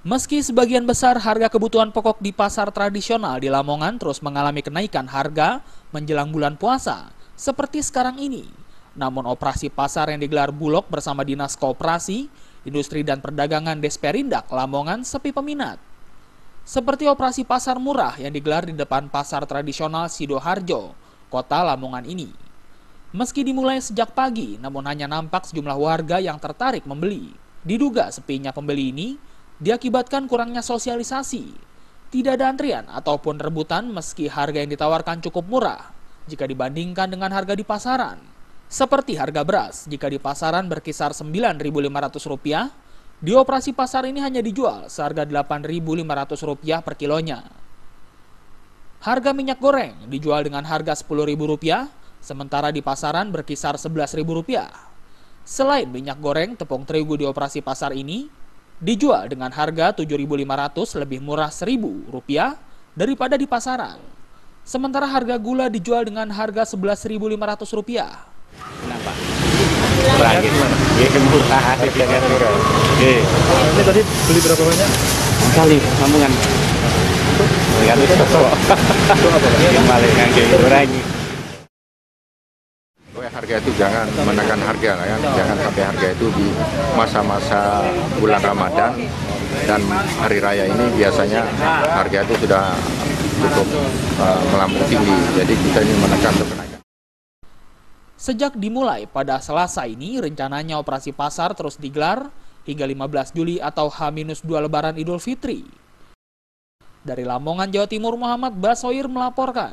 Meski sebagian besar harga kebutuhan pokok di pasar tradisional di Lamongan terus mengalami kenaikan harga menjelang bulan puasa, seperti sekarang ini. Namun operasi pasar yang digelar Bulog bersama Dinas Koperasi, Industri dan Perdagangan Desperindak Lamongan sepi peminat. Seperti operasi pasar murah yang digelar di depan pasar tradisional Sidoarjo, kota Lamongan ini. Meski dimulai sejak pagi, namun hanya nampak sejumlah warga yang tertarik membeli. Diduga sepinya pembeli ini diakibatkan kurangnya sosialisasi. Tidak ada antrian ataupun rebutan meski harga yang ditawarkan cukup murah jika dibandingkan dengan harga di pasaran. Seperti harga beras, jika di pasaran berkisar Rp9.500, di operasi pasar ini hanya dijual seharga Rp8.500 per kilonya. Harga minyak goreng dijual dengan harga Rp10.000, sementara di pasaran berkisar Rp11.000. Selain minyak goreng, tepung terigu di operasi pasar ini dijual dengan harga Rp7.500 lebih murah Rp1.000 daripada di pasaran. Sementara harga gula dijual dengan harga Rp11.500. Kenapa? Murah gitu. Iya murah, harganya murah. Oke. Ini tadi beli berapa banyak? Kali sambungan. Kali sosok. Yang paling ngangge murah ini. Harga itu jangan menekan harga ya, jangan sampai harga itu di masa-masa bulan Ramadan dan hari raya ini biasanya harga itu sudah cukup melambung tinggi, jadi kita ini menekan kenaikan. Sejak dimulai pada Selasa ini, rencananya operasi pasar terus digelar hingga 15 Juli atau H-2 Lebaran Idul Fitri. Dari Lamongan, Jawa Timur, Muhammad Basoir melaporkan.